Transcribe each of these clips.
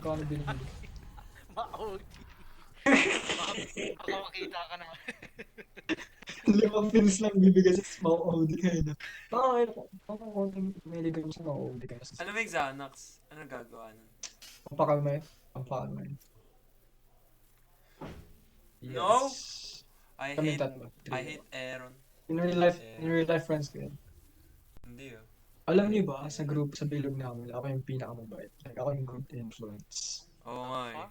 magkano binili. Ma-OD. Baka makita ka na. 5 pins lang bibigay sa small OD kayo na. Baka konting milligrams na OD kayo sa Ano ba yung Xanax? Ano gagawa nun? pampakalma. Pampakalma. No! I Kami hate, tatlo. I hate Aaron. In real life friends ko yan. Hindi oh. Alam niyo ba, sa group, sa bilog namin, ako yung pinakamabait. Like, ako yung group influence. Oo nga eh.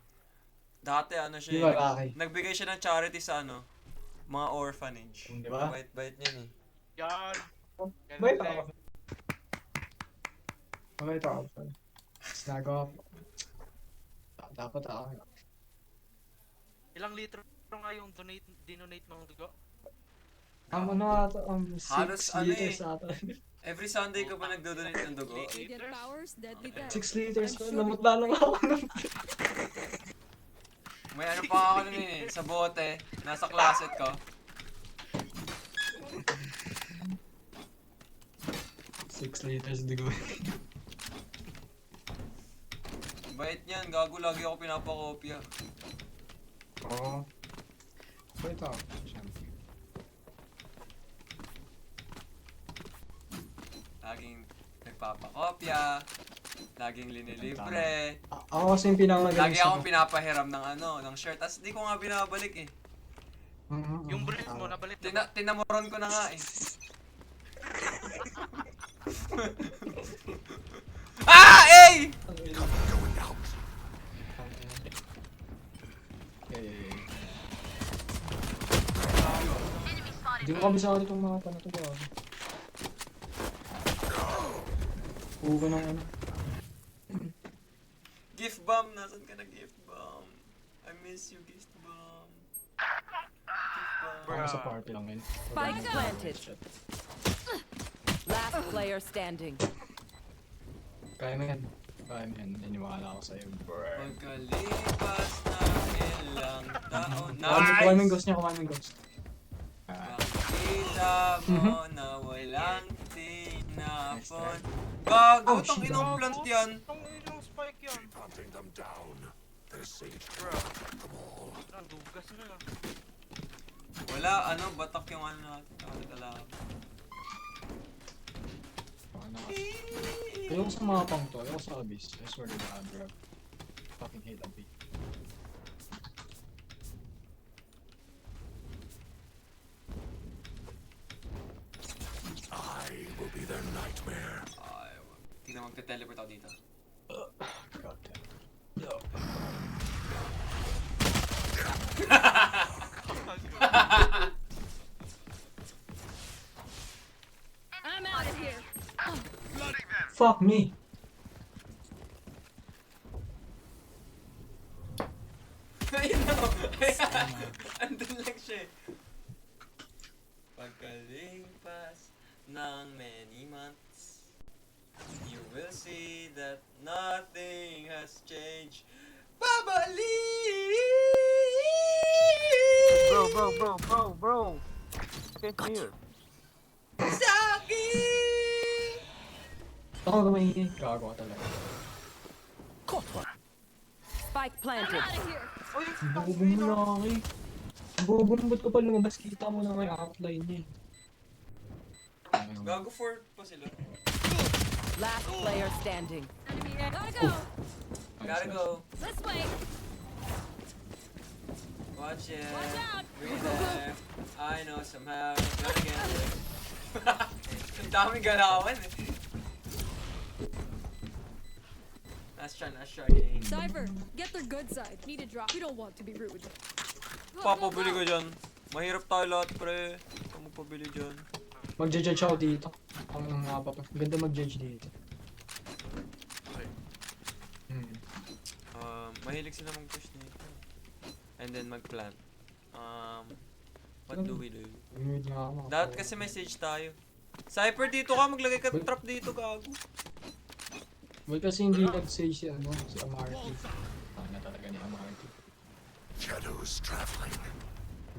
Dati ano siya Di eh, ba, Kaki? nagbigay siya ng charity sa ano, mga orphanage. Di ba? Bait-bait niyan eh. Yan. Bait ako. Mabait ako. Nagawa ko. Dapat ako. Ilang litro nga yung dinonate mong dugo? Ano na ito? Halos 6 ano liters eh. ata. Every Sunday ka ba nagdo-donate ng dugo? Get powers, deadly death. 6 liters I'm pa. sure Namutla lang ako. May ano pa ako nun eh, sa bote, nasa closet ko. Six liters di ko. Bait niyan, gago lagi ako pinapakopya. Oo. Bait ako. Siyempre. Laging nagpapakopya, laging linilibre. Ako kasi yung pinakamagaling Lagi akong pinapahiram ng ano, ng shirt. As di ko nga binabalik eh. Yung brief mo, nabalik na ba? Tinamoron ko na nga eh. Ah! Eh! Hindi ko kabisado itong mga pa na ito. Ugo ng ano. Gift bomb! Nasaan ka na gift bomb? I miss you, gift bomb. Gift bomb. Ako sa party lang yun. Spike planted. Last player standing. Kaya mo yan. Kaya mo yan. Naniwala ako sa'yo, bro. Pagkalipas ng ilang taon. Kumain mo yung Nice! ghost niya, kumain mo yung ghost. Makikita mo na walang tinapon. Gago, Oh, tang shit. inong plant yan. Itong yung spike yan. Hunting them down. Their sage Bro. them all. Ang dugas na. Wala, ano, batak yung ano natin. Kalaban. Ayoko sa mga pang to. Ayoko sa Abyss. I swear to God, bro. Fucking hate Abyss. I will be their nightmare. Ay, tingnan magte-teleport ako dito. God damn. I'm out of here. Fuck me! Ayun na, andun lang siya eh. Pagkalipas ng many months, you will see that nothing has changed. Babalik! Bro. I can't hear. Sa'kin! Ako gumahingi. Gago ka talaga. Spike I'm planted. out of here. Bobo mo laki. Bobo mo ba't ka pa lumabas? Kita mo na may outline niya. Gago 4 pa sila. Last player standing. Enemy here. Gotta go. Gotta go. This way. Watch it. Watch out. We left. I know somehow. Gonna get it. Ang daming galawan eh. Nice try, gang. Cypher, get their good side. Need a drop. We don't want to be rude. Papabili ko dyan. Mahirap tayo lahat, pre. Ikaw magpabili dyan. Mag-judge ako dito. Ang nga pa. Ganda mag-judge dito. Mahilig sila mag-push dito. And then mag-plant. What do we do? Mid nga ako. Dapat kasi message tayo. Cypher, dito ka. Maglagay ka ng trap dito, gago. Well, kasi hindi nag-say si ano, si Amarty. Na talaga ni Amarty. Shadows traveling.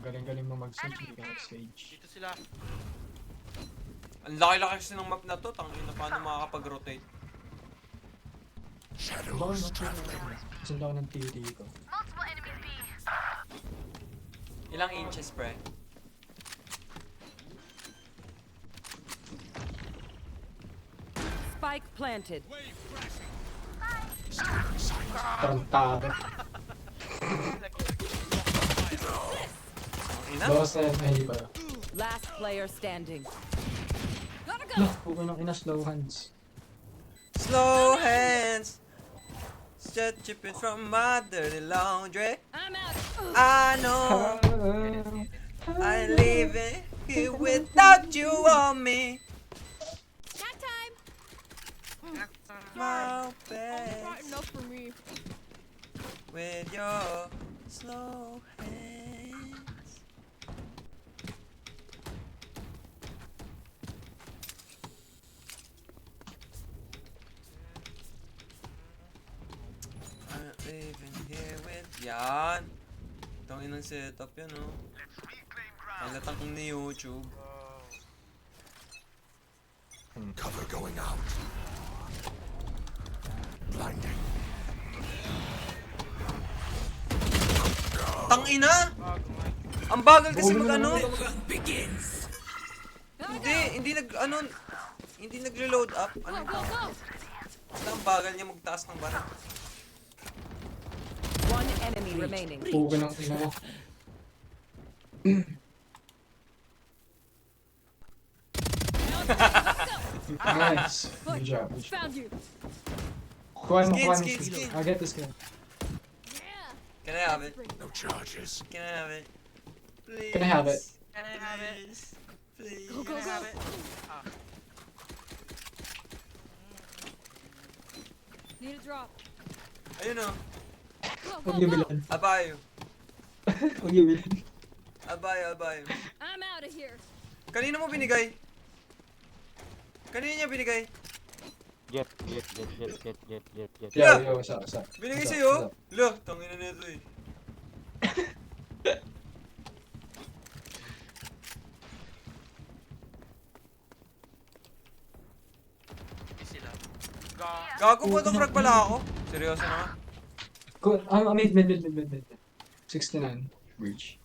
Galing-galing mo mag-sage, hindi ka nag-sage. Dito sila. Ang laki-laki kasi ng map na to. Tangin na paano makakapag-rotate. Shadows traveling. Sundan ako ng TD ko. Ilang inches, pre? Spike planted. Tarantado. Ang ina? Bawas na yan, hindi pa. Last player standing. Gotta go. Nah, huwag nang ina slow hands. Slow hands. Just chipping from my dirty laundry. I'm out. I know I'm leaving here without you on me. Cat time. My Not best enough for me. with your slow hands. I'm leaving here with yan. Itong inang setup yan, oh. Halatang kong ni YouTube. Cover going out. Blinding. Tang ina! Ang bagal kasi mag ano. Hindi hindi nagre-load up. Go, Ano? go, go. Basta ang bagal niya magtaas ng barang. One enemy remaining. Huwag nang ina mo. Nice. Good job. Good job. Found you. Kuha mo, Skin, kuha mo. skin, skin. I'll get this guy. Yeah. Can I have it? No charges. Can I have it? Please. Can I have it? Can I have it? Please. Please. Go, go, Can I have go. it? Ah. Need a drop. Ayun o. Go, Huwag go, niyo go. bilan. Abayo. Huwag niyo bilan. Abayo. I'm out of here. Kanino mo binigay? Kanino niya binigay? Jet. Yo, yo, what's up, what's up? Binigay What's up, sa'yo? what's up? Lo, tangina nito eh. Hindi sila. Gago po itong frag pala ako. Seryoso na. Go, mid. 69. Breach.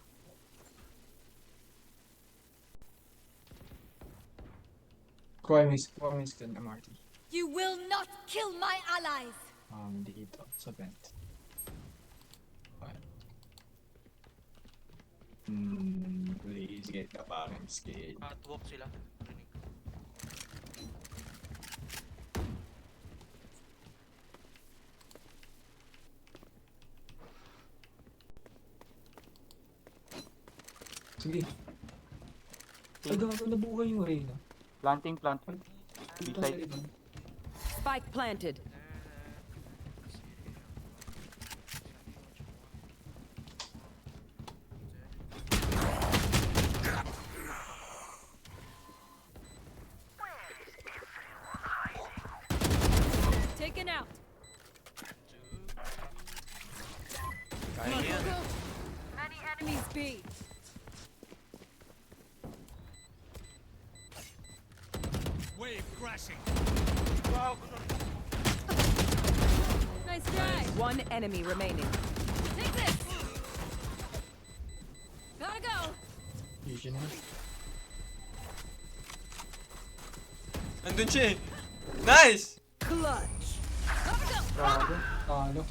Kuha mo yung skin, MRT. You will not kill my allies. Dito, sa vent. Okay. Please get the parang skin. Walk sila. Sige. Ay, gago, nabuhay yung Reyna. Planting. Dito sa ibang. Spike planted. Taken out. Kaya niya. Go. Enemies B. Nice try. One enemy remaining. Take this. Gotta go. Vision na. Andun siya eh. Nice! Clutch. Gotta go. Talo.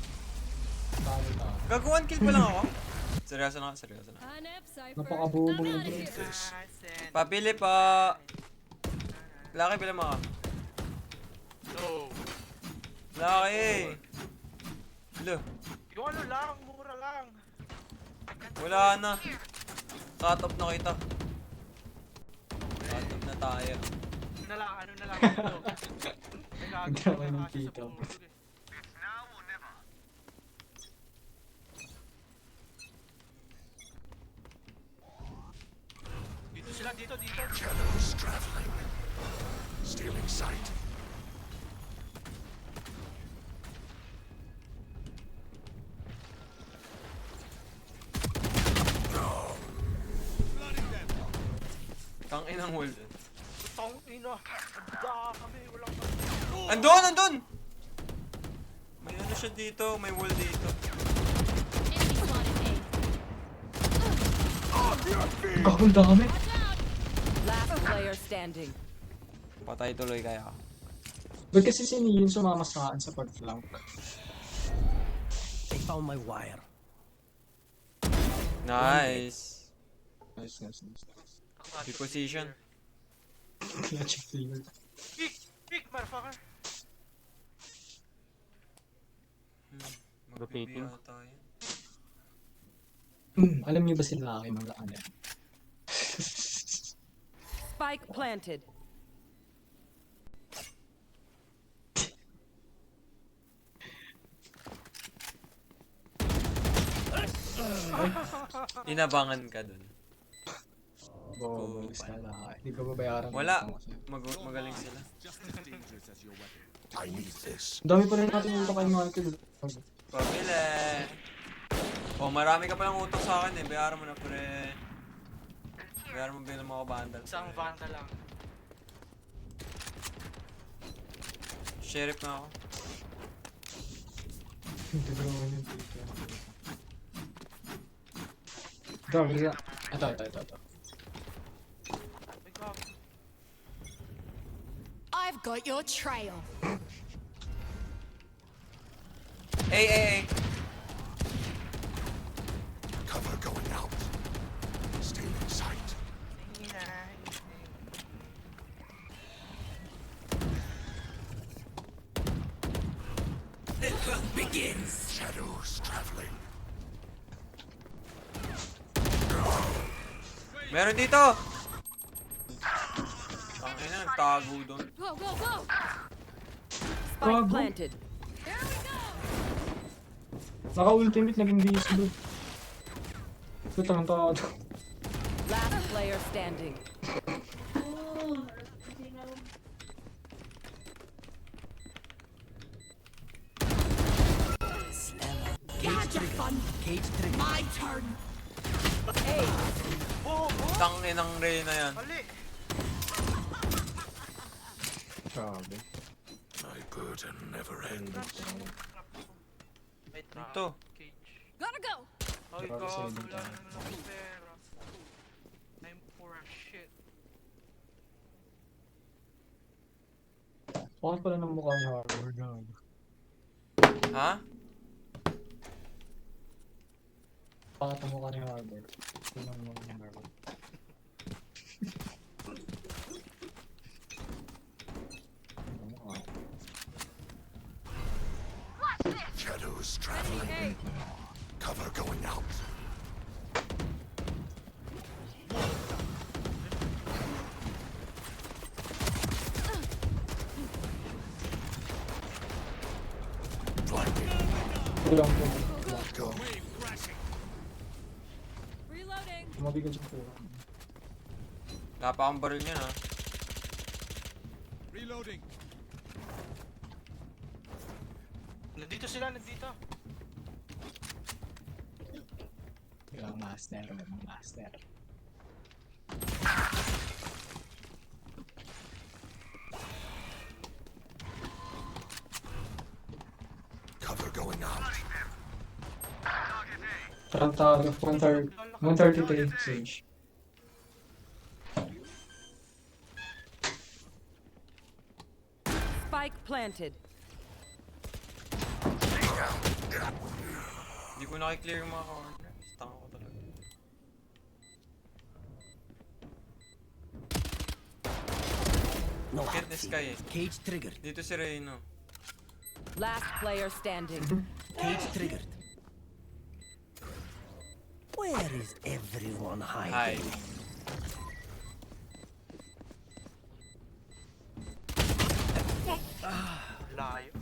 Talo. Gago 1 kill pa lang ako. Seryoso na. Hanep, Cypher. Napakabobo I'm mo, out of bro. here. Pabili pa. Laki, bilang mo ka. Laki. Lo, Yung ano lang, mura lang. wala na. Cut off na kita. Cut off na tayo. Ano na lang. Nagkaroon ng kita. Dito sila, dito. Shadows traveling. Stealing sight. Kang inang hold. Tang ina. Ang dami, walang Andun! siya dito. May wall dito. Enemy spotted A. Gagawin dami. Last player standing. Patay tuloy kaya. Ba't kasi si Neon sumama sa akin sa pag-flank? They found my wire. Nice. Nice. Reposition. Clutch clear. Peek, motherfucker. Rotating. Tayo. Alam niyo ba sila aking mga ano? Spike planted. Inabangan ka dun. Bobo, ka na. Hindi ko babayaran. Wala. Magaling sila. I need this. Ang dami pa rin natin yung kay Michael. Pabili. Oh, marami ka palang utang sa akin eh. Bayaran mo na pre. Bayaran mo bilang mga bandal. Isang vanta lang. Sheriff na ako. Hindi ko naman yung dito. Ito. Wake up. I've got your trail. Hey. Cover going out. Stay in sight. Shadows traveling. Meron dito! Tangina, nagtago doon. Go, go, go! Spike planted. There we go! Naka-ultimate, naging visible. Ito ang tao. Last player standing. Cage trigger. My turn! Tanginang Reyna yan. Mali. Grabe. My burden never ends. May trap. Ito. Cage. Gotta go! Ay, Grabe sa gago inyo lang tayo. ng pera. I'm poor as shit. Bakit pala ng mukha ni Harbor? Ha? Bakit ang mukha ni Harbor? Yun ang mukha ni Harbor. Shadows traveling. Cover going out. Blinding. Kulang po. Go. Reloading! Mabigat yung kulang. Wala pa akong baril niyan ha. Nandito sila, nandito. Walang master. Cover going out. Tarantado, 133 Sage. Spike planted. Hindi ko nakiklear yung mga corner. Tanga ko talaga. No Get hard this feet. guy eh. Cage triggered. Dito si Reyno. Last player standing. Cage triggered. Where is everyone Hi. hiding? Layo.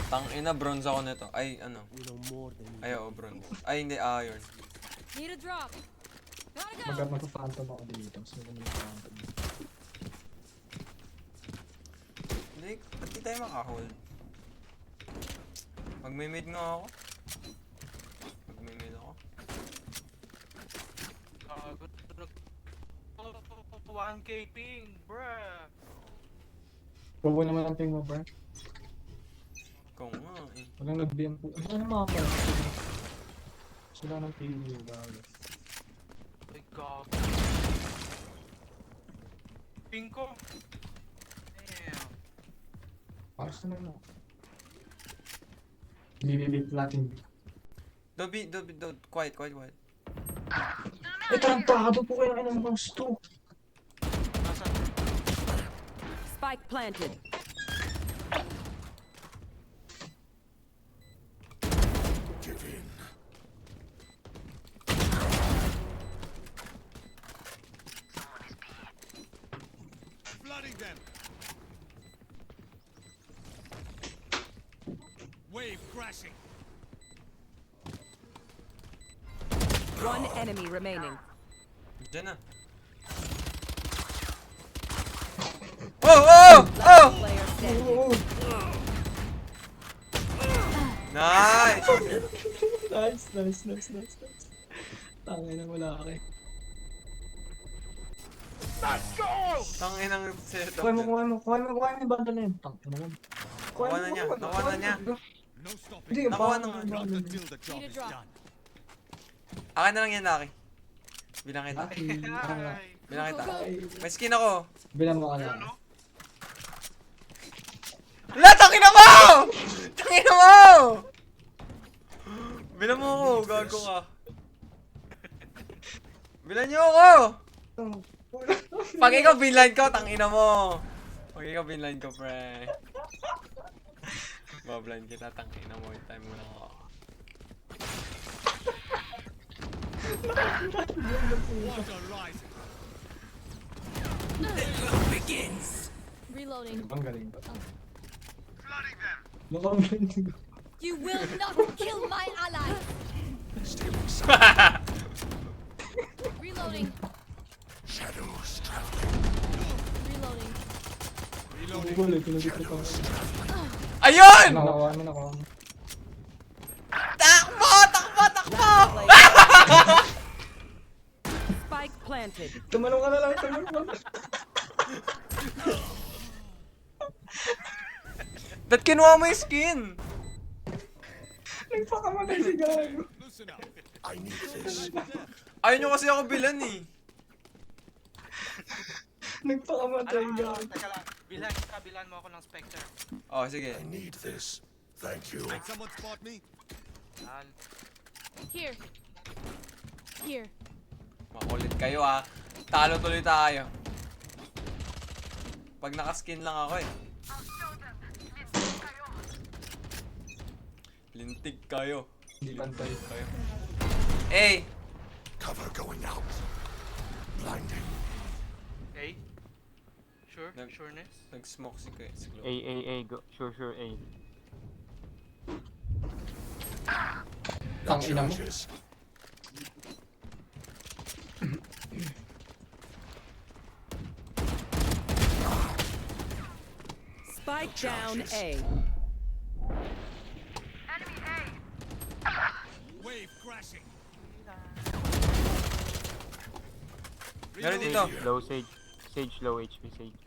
Tangina, bronze ako nito. Ay, ano? You know more than me. Ay, oo, bronze. Ay, hindi, iron. Need a drop. Gotta go! Mag-phantom ako dito. So, yung phantom. Hindi, ba't di tayo makahold? Mag-mid nga ako. Mag-mid ako. Gago. 1K ping, bruh. Bobo naman ang ping mo, bro. Ikaw nga eh. Walang nag-BM po. Ano mapa? Sila ng pili. Bagay. My God. Pinko. Damn. Paras na lang. Bibibip natin. Don't, quiet. Eh, tarantado po kayo ng mouse to. Nasaan? Spike planted. Give in. Flooding them. Wave crashing. One enemy remaining. Diyan na. Oh! Player standing. Nice! Nice. Tangay na wala ka eh. Tangin ang setup. Kuha mo yung banda na yun. Tangay na yun. Nakuha na niya. No stopping. Hindi, Nakuha baka na nga. Not until the job Need a is drop. done. Akin na lang yan, Naki. Bilang kita. Ay. Bilang kita. Ay, May skin ako. bilang mo ka na. Ano? La, tangina mo! Tangina mo! Bilang mo ako, gago ka. Bilan niyo ako! Pag ikaw binline ko, tangina mo. Pag ikaw binline ko, pre. Bablind kita, tangina mo. Yung time mo lang ako. Water rising. Reloading. Ang galing ba? Flooding them. Mukhang galing. You will not kill my ally. Stealing sight. Reloading. Shadows traveling. Reloading. Reloading. Wala, pinagit ko. Ayun! Nakuha mo. Takbo! Spike planted. Tumalong ka na lang. Ba't kinuha mo yung skin? Nagpakamatay si Gago. Loosen up. I need this. Ayaw nyo kasi ako bilan eh. Nagpakamatay Alam mo, Gago. teka lang. Bilan mo ako ng Spectre. Oh, sige. I need this. Thank you. Did someone spot me? Al. Here. Here. Makulit kayo ah. Talo tuloy tayo. Pag nakaskin lang ako eh. Lintig kayo. Hindi pantay. Kayo. Hey! Cover going out. Blinding. A. Sure? Nag- Sureness? Nag-smoke si Kuya. Si Chloe. A, go. Sure, A. Tang ina mo. Charges. Spike down A. Wave crashing. Meron dito. Low Sage. Sage low HP, Sage.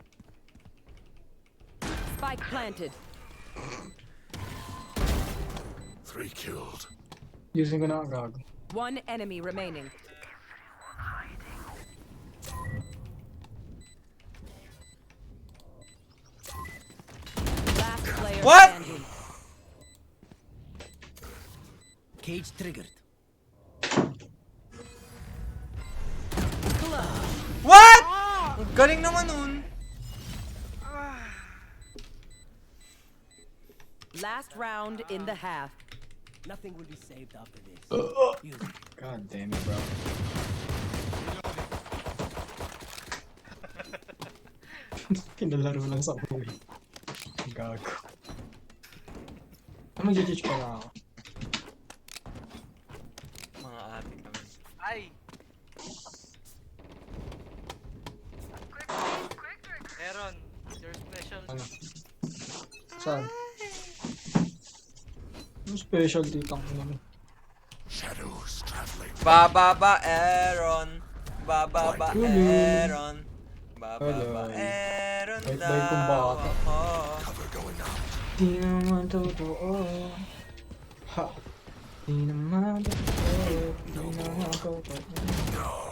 Spike planted. 3 killed. Using ko na ang Gago. One enemy remaining. Last player What? standing. Cage triggered. What? Ang galing naman nun. Last round in the half. Nothing will be saved after this. Use it. God damn it, bro. Pinalaro lang sa uwi. Gago. Mag-judge pa na ako. Mga ate kami. Ay! Aaron, your special. Ano? Saan? Yung special dito ang ina mo. Shadows traveling. Bababa Aaron. Bababa Hello. Aaron. Bababa Hello. Aaron Bait-bait kong daw bata. ako. Cover going out. Di naman totoo. Ha. Di naman totoo. Di naman totoo.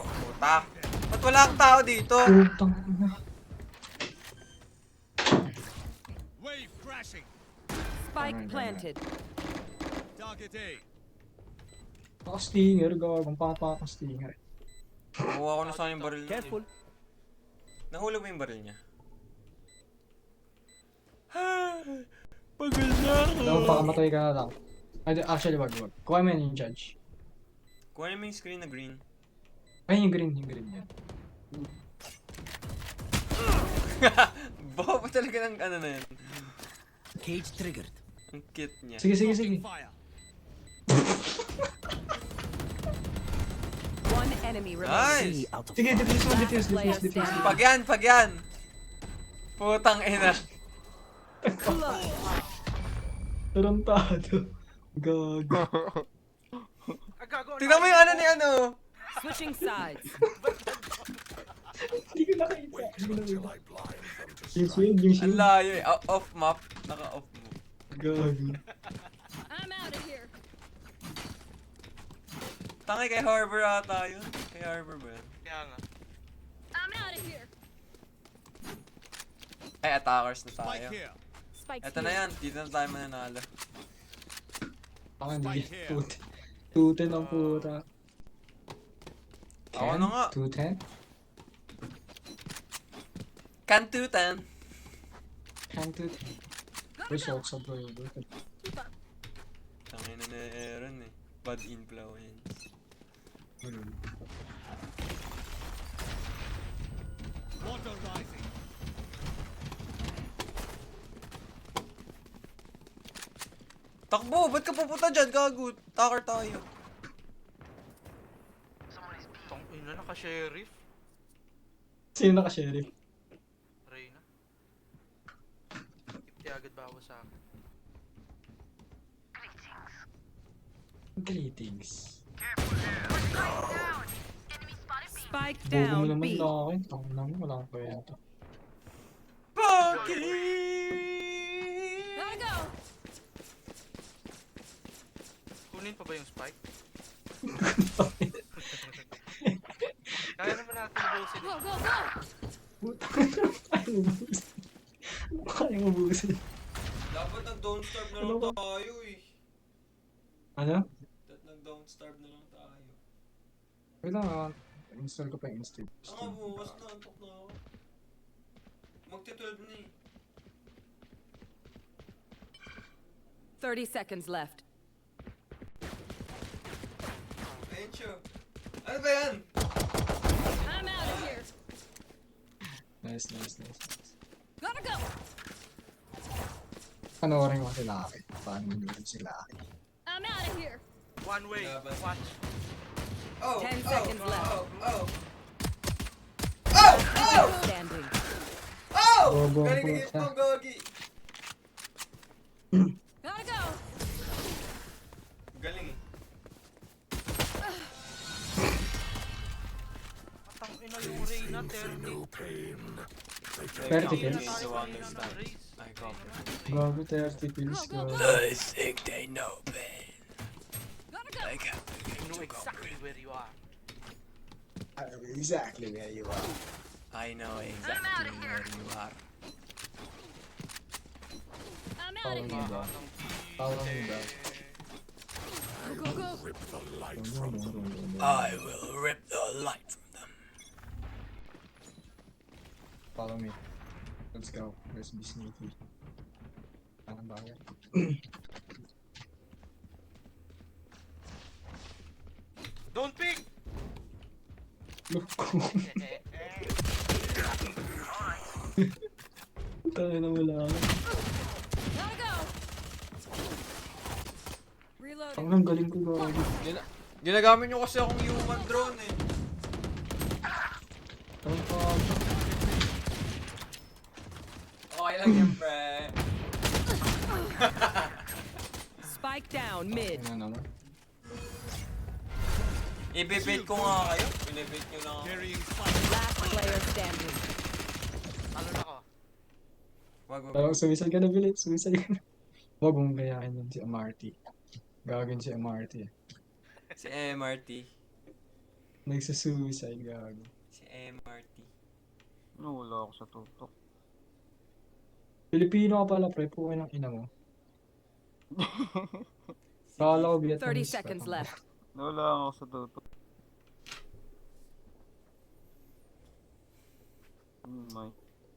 Puta. Ba't wala kang tao dito? Putang ina. Wave crashing. Spike planted. Target A. Stinger, gagawang papa akong stinger. Nakuha ko na sa yung baril niya. Careful. Nahulog mo yung baril niya. Pagod na ako. Dapat pakamatay ka na lang. Actually, wag. Kuha mo yan yung judge. Kuha mo yung screen na green. Ay, yung green yan. Bobo talaga ng ano na yan. Cage triggered. Ang cute niya. Sige. Fire. One enemy remaining. Nice! Out of Sige, defuse. Pag yan! Putang ina. Tarantado. Gago. Tingnan mo yung ano ni ano. Switching sides. Hindi ko nakita. Till I blind them to Yung sight. shield. Ang layo eh. Off map. Naka-off mo. Gago. I'm out of here. Tangay kay Harbor ata yun. Kay Harbor ba yun? Kaya nga. I'm out of here. Ay, attackers na Spike tayo. here. Spike's Eto na yan. Dito na tayo mananalo. Ang hindi. Tuten ang puta. Ako na nga. 210? Kantutan. Can 210. Results of the Tangay na Aaron eh. Bad influence. Water rising. Takbo! Ba't ka pupunta dyan? Gago. Attacker tayo. Tong ina, naka-sheriff. Sino naka-sheriff? Reyna. Ipti agad bawa sa akin. Greetings. Spike Bobo mo down naman B. na akin. Tama naman, wala akong kwento. Bakit? Gotta go. Kunin pa ba yung spike? Kaya naman natin ubusin. Go. Kaya mo busin. Dapat nag-don't starve na lang tayo eh. Ano? Dapat nag-don't starve na lang tayo. Wait lang, install ko pa yung instinct. Ang bukas na, antok na ako. Magti-12 na eh. 30 seconds left. Ayun siya. Ano ba yan? I'm out of here. Nice. Gotta go. Panoorin ko si Laki. Paano nanonood si Laki? I'm out of here. One way. Laban. Watch. Oh! 10 seconds left. Standing. Bobo ang Galing na puta. ito, Gogi! Gotta go. Galing eh. Matang ina yung Reyna, 30. No pain. 30 kills. To understand. I copy. Gago 30 kills. Gago. I think they know pain. Gotta go. I can't You know exactly where you are. I know exactly where you are. I know exactly where you are. I'm out of here. Tawag mo ba? Go. Rip the light from them. I will rip the light from them. Follow me. Let's go. Let's be sneaky. Anong bagay? Don't pick! Look ko. Tayo na wala ako. Gotta go. Reloading. Ang galing ko gago. Ginagamit nyo kasi akong human drone eh. Ang Okay lang yan, pre. Spike down mid. Ano naman? Ibibait ko nga kayo. Binibait nyo lang ako. Carrying spike. Last player standing. Ano na ko? Wag. Parang sumisal ka na, bilis. Sumisal ka na. Huwag mong gayahin yun si MRT. Gagawin si MRT. Si MRT. Nagsusuicide, gago. Si MRT. Ano, wala ako sa tutok. Pilipino ka pala, pre. Pukin ng ina mo. Kala ko 30 Vietnamese. seconds left. Wala ako sa tutok. May.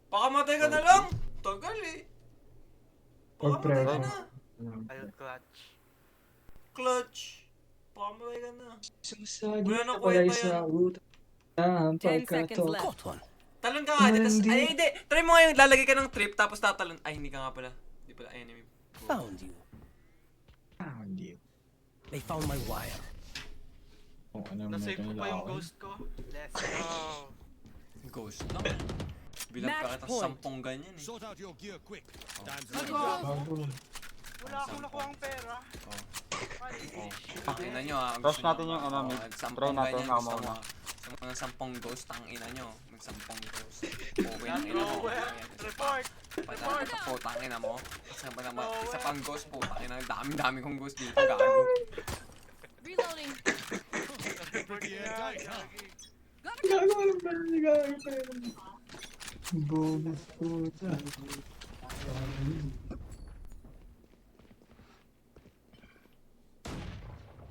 Pakamatay ka na lang! Tagal eh. Huwag pre. Pakamatay ka na. I'll clutch. Clutch. Pakamatay ka na. Susagi Wala na nang pala kwenta sa yan. utak. Ang 10 seconds pagkatok. left. Caught one. Talon ka nga. Tapos, Hindi. ay hindi. Try mo ngayon. Lalagay ka ng trip tapos tatalon. Ay, hindi ka nga pala. Hindi pala enemy. Found you. Ah, hindi. They found my wire. Oh, ano mo Nasave ko ito pa yung nila ghost ko. Let's go. Ghost lang. Bilang Match ka kita point. 10 ganyan eh. Sort out your gear quick. Time's Let's running go. out. Gago. Wala akong nakuha ang pera. Oh. Paano Oh. i-finish? Pakina nyo ah. Rush natin yung ano, mid. Magsampung Try natin ganyan. ako Gusto muna. mo. Gusto mo ng 10 ghost ang ina nyo. Magsampung ghost. Okay ang ina mo. Nowhere. Report. Patay ka putang ina mo. Isa pang ghost putang ina. Dami-dami kong ghost dito. Gago. Reloading. Pretty airtight, huh? Gago, alam ba ni gago pa yun? Bobo puta.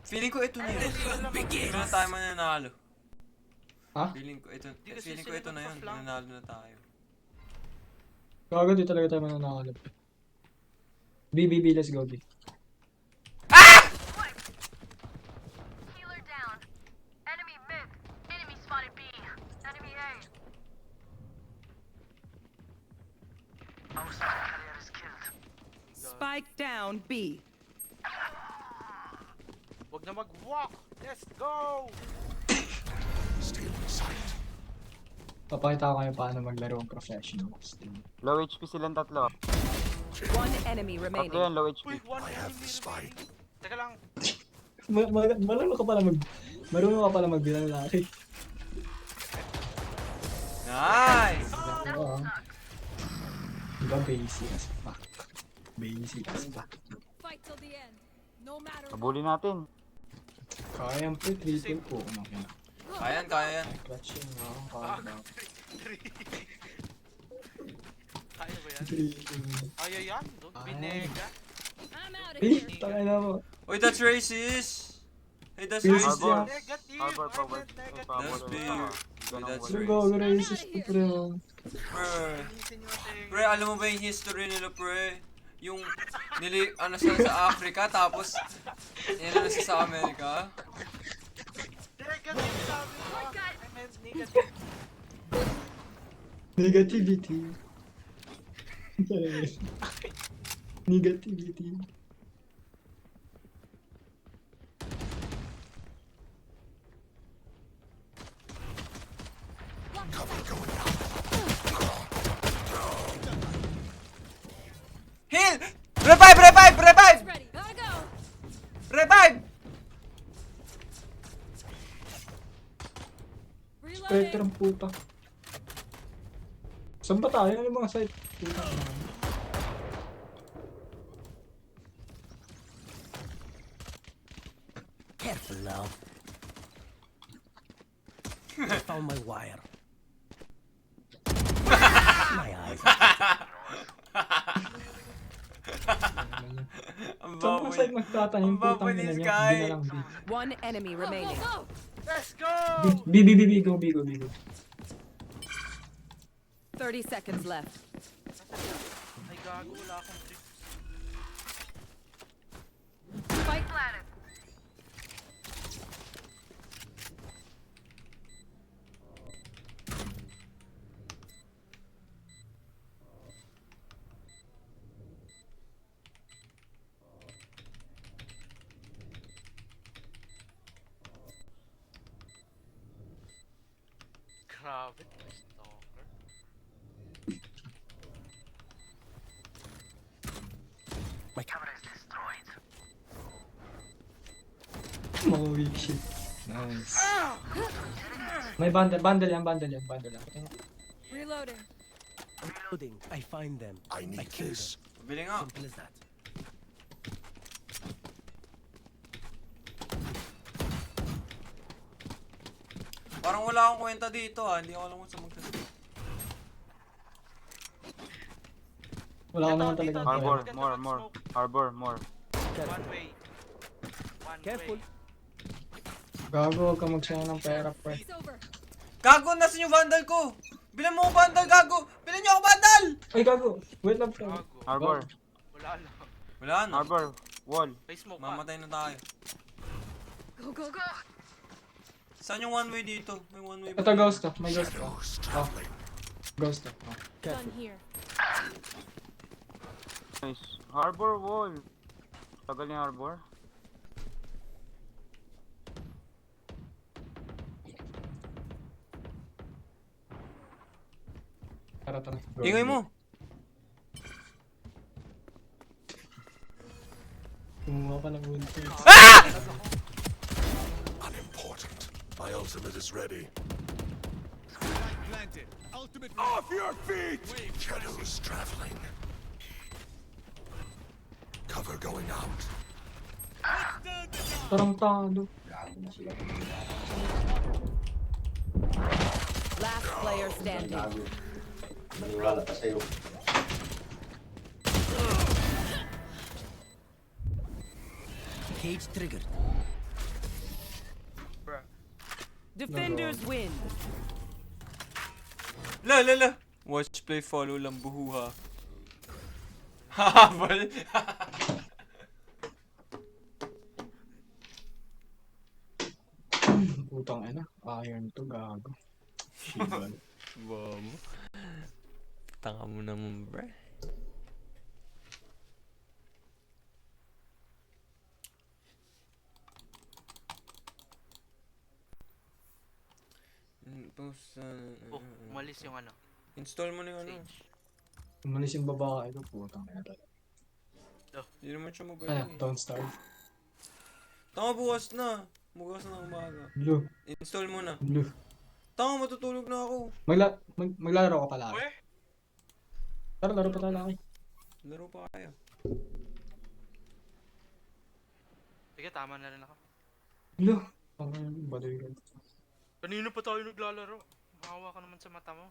Feeling ko ito na yun. Ito na tayo mananalo. Ha? Feeling ko ito. Di kasi Feeling ko sila ito na yun. nagpa-flank. Mananalo na tayo. Gago, di talaga tayo mananakal. B, let's go, B. Healer down. Enemy mid. Enemy spotted B. Enemy A. Spike down B. Huwag na mag-walk. Let's go. Stay on sight. Papakita ko kayo paano maglaro ang professionals. Low HP silang tatlo. One enemy Tatlo remaining. yan, low HP. Uy, one I have enemy the spy. remaining. Teka lang. Marunong ka pala magbilang laki. Nice! Oo. Diba basic as fuck. Basic as fuck. Fight till the end. No matter what. Habulin natin. Kaya ang pre, triple po. Ano kaya? Kaya yan. Clutch yun nga. Kaya ba? Kaya ba yan? Triple. Kaya yan. Don't binega. I'm out of Eh, here. takay na mo. Uy, that's racist! Hey, that's Racist racist! Harbor. Negative. Harbor Why power. not negative? That's big. That's Sir, racist. go, racist po pre. Pre, Linisin yung ating- pre, alam mo ba yung history nila, pre? Yung ano sila sa Africa, tapos yan ano sila sa Amerika. Negative sabi ko. I meant negative. Negativity. Negativity. Cover going out. Heal! Revive! It's ready. Gotta go. Revive! Spectre Reloading. ang puta. Saan ba tayo? Ano yung mga site? Puta na. Careful now. They found my wire. My eyes. Ang Saan mga site baboy. magtatanim? Ang baboy Putang ni ina niya. Sky. Hindi na lang B. One enemy Go, go, remaining. go. Let's go! Go, B, go. 30 seconds left. Ay, gago. Wala akong trip. Fight. Planted. Grabe. Stalker. My camera is Mga weak shit. Nice. May bundle yan. Reloading. reloading. I find them. I need kill this. Bili nga. Simple as that. Parang wala akong kwenta dito ah. Hindi ako alam kung saan magsasabi. Wala ka Ito, naman dito, talaga. dito. Harbor, Maganda more, mag more. smoke. Harbor, more. One way. One Careful. way. Gago, huwag ka magsayang ng pera, pre. It's over. Gago, nasan yung vandal ko? Bilan mo ako vandal, gago! Bilan niyo ako vandal! Ay, gago! Wait lang, pre. Gago. Harbor, Wala na. Wala na. harbor, wall. May smoke pa. Mamatay na tayo. Go, go, go. Saan yung one way dito? May one way ba? Ito, ghost to. May ghost to. Shadows traveling. Ghost to. Oh. Gun here. Nice. Harbor, wall. Tagal yung harbor. Tara, tara. Ingay mo! Kumuha ka ng winter. Unimportant. My ultimate is ready. Planted. Ultimate. Off your feet! Shadows traveling. Cover going out. Tarantado. Last player standing. Maniwala pa sa'yo. Cage triggered. Bruh. Defenders win. La la la! Watch play follow lang buhuha. Habol! Putang ina. Iron to, gago. Shiban. Bom. Tanga mo naman, bre. Post, Oh, umalis yung ano. install mo na yung ano. Sage. Umalis yung babae ko, putang ina talaga. Hindi naman siya Ano, magaling. don't starve. Tanga, bukas na. Bukas na umaga. Blue, Install mo na. blue. Tanga, matutulog na ako. Maglalaro ka pala. Uy! Tara, laro pa tayo laki. Laro pa kayo. Sige, tama na rin ako. Blue. Ang baduy ka. Kanino pa tayo naglalaro? Maawa ka naman sa mata mo.